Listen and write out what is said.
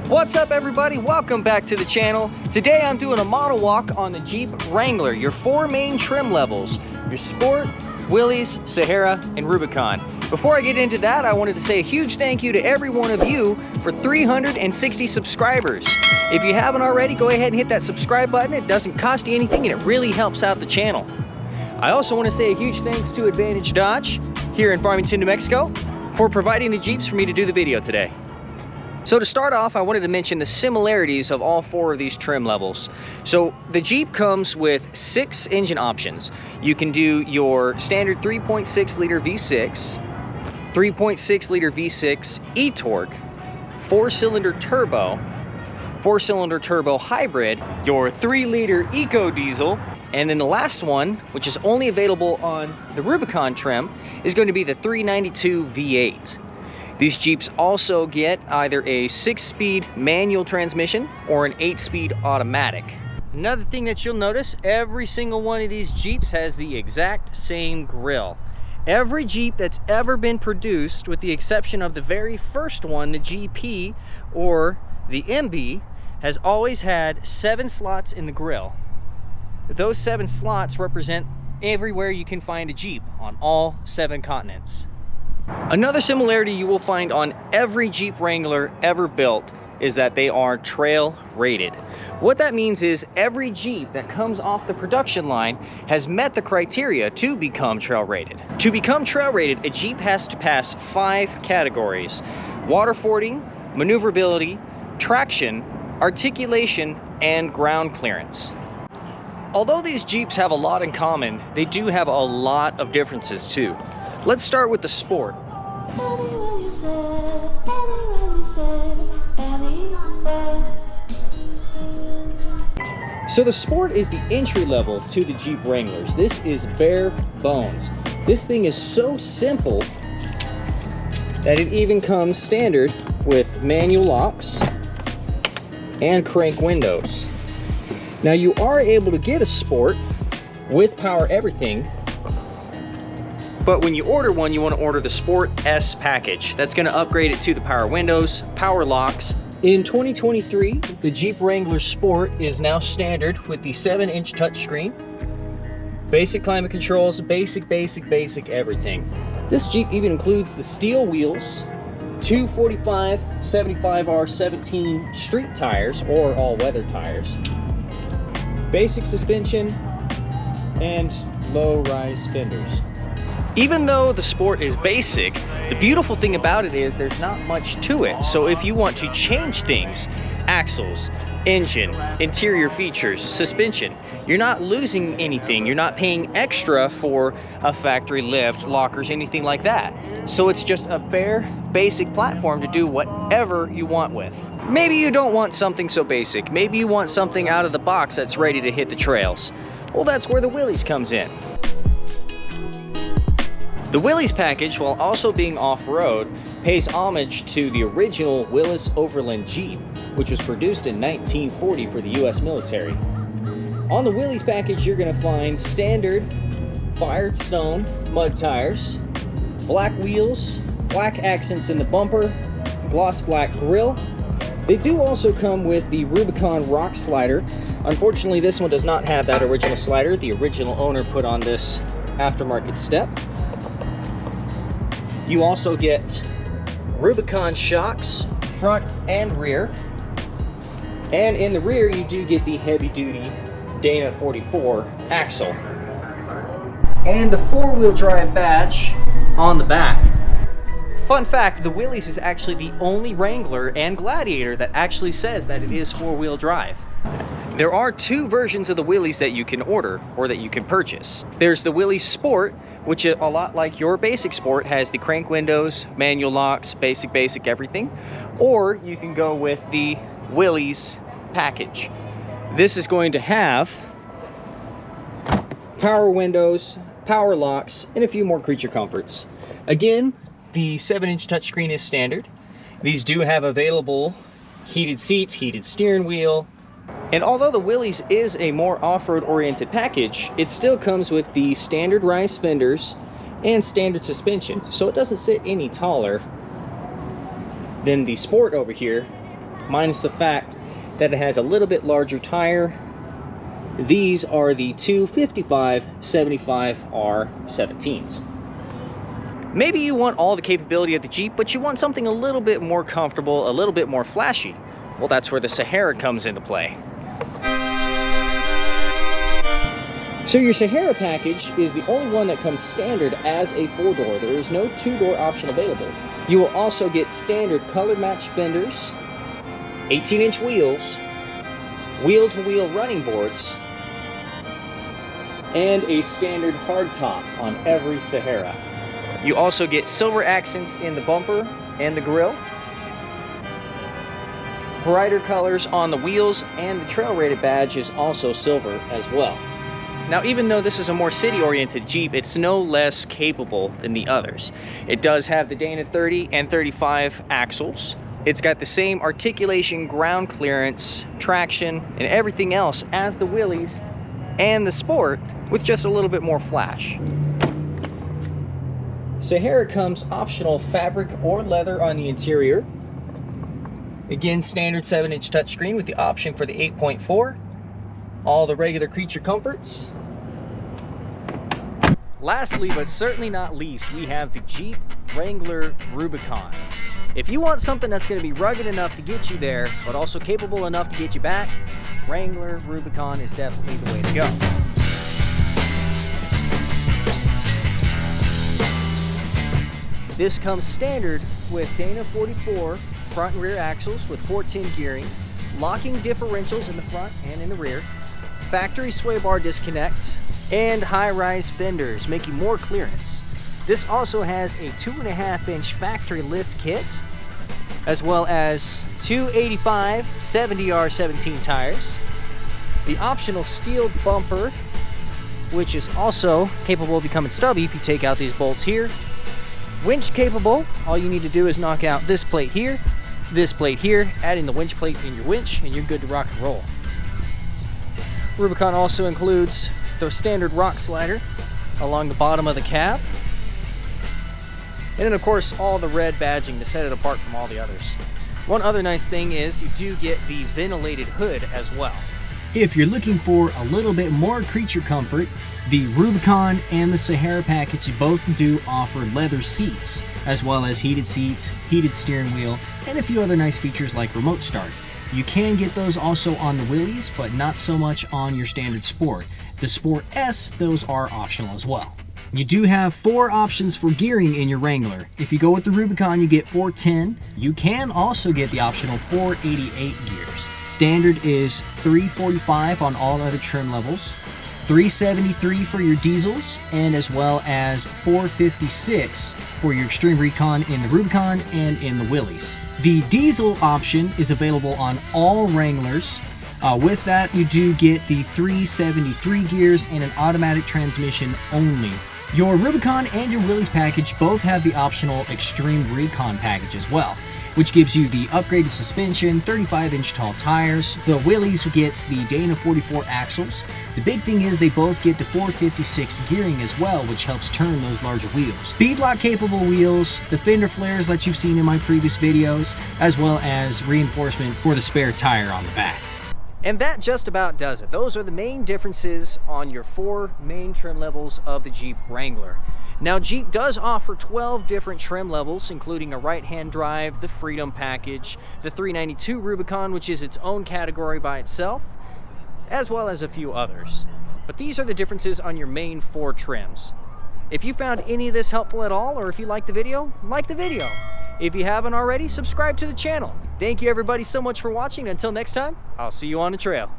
What's up everybody, welcome back to the channel. Today I'm doing a model walk on the Jeep Wrangler, your four main trim levels, your Sport, Willys, Sahara, and Rubicon. Before I get into that, I wanted to say a huge thank you to every one of you for 360 subscribers. If you haven't already, go ahead and hit that subscribe button. It doesn't cost you anything and it really helps out the channel. I also want to say a huge thanks to Advantage Dodge here in Farmington, New Mexico for providing the Jeeps for me to do the video today. So to start off, I wanted to mention the similarities of all four of these trim levels. So the Jeep comes with 6 engine options. You can do your standard 3.6 liter V6, 3.6 liter V6 e-torque, 4-cylinder turbo, 4-cylinder turbo hybrid, your 3-liter eco diesel, and then the last one, which is only available on the Rubicon trim, is going to be the 392 V8. These Jeeps also get either a 6-speed manual transmission or an 8-speed automatic. Another thing that you'll notice, every single one of these Jeeps has the exact same grille. Every Jeep that's ever been produced, with the exception of the very first one, the GP or the MB, has always had 7 slots in the grille. Those 7 slots represent everywhere you can find a Jeep on all 7 continents. Another similarity you will find on every Jeep Wrangler ever built is that they are trail rated. What that means is every Jeep that comes off the production line has met the criteria to become trail rated. To become trail rated, a Jeep has to pass 5 categories: water fording, maneuverability, traction, articulation, and ground clearance. Although these Jeeps have a lot in common, they do have a lot of differences too. Let's start with the Sport. So the Sport is the entry level to the Jeep Wranglers. This is bare bones. This thing is so simple that it even comes standard with manual locks and crank windows. Now you are able to get a Sport with power everything, but when you order one, you want to order the Sport S package. That's going to upgrade it to the power windows, power locks. In 2023, the Jeep Wrangler Sport is now standard with the 7-inch touchscreen, basic climate controls, basic everything. This Jeep even includes the steel wheels, 245 75R17 street tires or all-weather tires, basic suspension, and low-rise fenders. Even though the Sport is basic, the beautiful thing about it is there's not much to it. So if you want to change things, axles, engine, interior features, suspension, you're not losing anything. You're not paying extra for a factory lift, lockers, anything like that. So it's just a bare, basic platform to do whatever you want with. Maybe you don't want something so basic. Maybe you want something out of the box that's ready to hit the trails. Well, that's where the Willys comes in. The Willys package, while also being off-road, pays homage to the original Willys Overland Jeep, which was produced in 1940 for the US military. On the Willys package, you're going to find standard Firestone mud tires, black wheels, black accents in the bumper, gloss black grille. They do also come with the Rubicon rock slider. Unfortunately, this one does not have that original slider. The original owner put on this aftermarket step. You also get Rubicon shocks, front and rear. And in the rear, you do get the heavy-duty Dana 44 axle. And the 4-wheel drive badge on the back. Fun fact, the Willys is actually the only Wrangler and Gladiator that actually says that it is 4-wheel drive. There are 2 versions of the Willys that you can order or that you can purchase. There's the Willys Sport, which a lot like your basic Sport has the crank windows, manual locks, basic everything. Or you can go with the Willys package. This is going to have power windows, power locks, and a few more creature comforts. Again, the 7-inch touchscreen is standard. These do have available heated seats, heated steering wheel. And although the Willys is a more off-road oriented package, it still comes with the standard rise fenders and standard suspension. So it doesn't sit any taller than the Sport over here minus the fact that it has a little bit larger tire. These are the 255/75R17s. Maybe you want all the capability of the Jeep, but you want something a little bit more comfortable, a little bit more flashy. Well, that's where the Sahara comes into play. So your Sahara package is the only one that comes standard as a 4-door. There is no 2-door option available. You will also get standard color match fenders, 18-inch wheels, wheel-to-wheel running boards, and a standard hardtop on every Sahara. You also get silver accents in the bumper and the grille, brighter colors on the wheels, and the trail rated badge is also silver as well. Now, even though this is a more city-oriented Jeep, it's no less capable than the others. It does have the Dana 30 and 35 axles. It's got the same articulation, ground clearance, traction, and everything else as the Willys and the Sport, with just a little bit more flash. Sahara comes optional fabric or leather on the interior. Again, standard 7-inch touchscreen with the option for the 8.4. All the regular creature comforts. Lastly, but certainly not least, we have the Jeep Wrangler Rubicon. If you want something that's going to be rugged enough to get you there, but also capable enough to get you back, Wrangler Rubicon is definitely the way to go. This comes standard with Dana 44 front and rear axles with 410 gearing, locking differentials in the front and in the rear, factory sway bar disconnect, and high-rise fenders, making more clearance. This also has a 2.5-inch factory lift kit, as well as two 85/70R17 tires, the optional steel bumper, which is also capable of becoming stubby if you take out these bolts here. Winch capable, all you need to do is knock out this plate here, adding the winch plate in your winch, and you're good to rock and roll. Rubicon also includes the standard rock slider along the bottom of the cab, and then of course all the red badging to set it apart from all the others. One other nice thing is you do get the ventilated hood as well. If you're looking for a little bit more creature comfort, the Rubicon and the Sahara package both do offer leather seats, as well as heated seats, heated steering wheel, and a few other nice features like remote start. You can get those also on the Willys, but not so much on your standard Sport. The Sport S, those are optional as well. You do have 4 options for gearing in your Wrangler. If you go with the Rubicon, you get 410. You can also get the optional 488 gears. Standard is 345 on all other trim levels, 373 for your diesels, and as well as 456 for your Extreme Recon in the Rubicon and in the Willys. The diesel option is available on all Wranglers. With that, you do get the 373 gears and an automatic transmission only. Your Rubicon and your Willys package both have the optional Extreme Recon package as well, which gives you the upgraded suspension, 35-inch tall tires. The Willys gets the Dana 44 axles. The big thing is they both get the 456 gearing as well, which helps turn those larger wheels. Beadlock capable wheels, the fender flares that you've seen in my previous videos, as well as reinforcement for the spare tire on the back. And that just about does it. Those are the main differences on your 4 main trim levels of the Jeep Wrangler. Now, Jeep does offer 12 different trim levels, including a right-hand drive, the Freedom package, the 392 Rubicon, which is its own category by itself, as well as a few others. But these are the differences on your main 4 trims. If you found any of this helpful at all, or if you liked the video, like the video. If you haven't already, subscribe to the channel. Thank you everybody so much for watching. Until next time, I'll see you on the trail.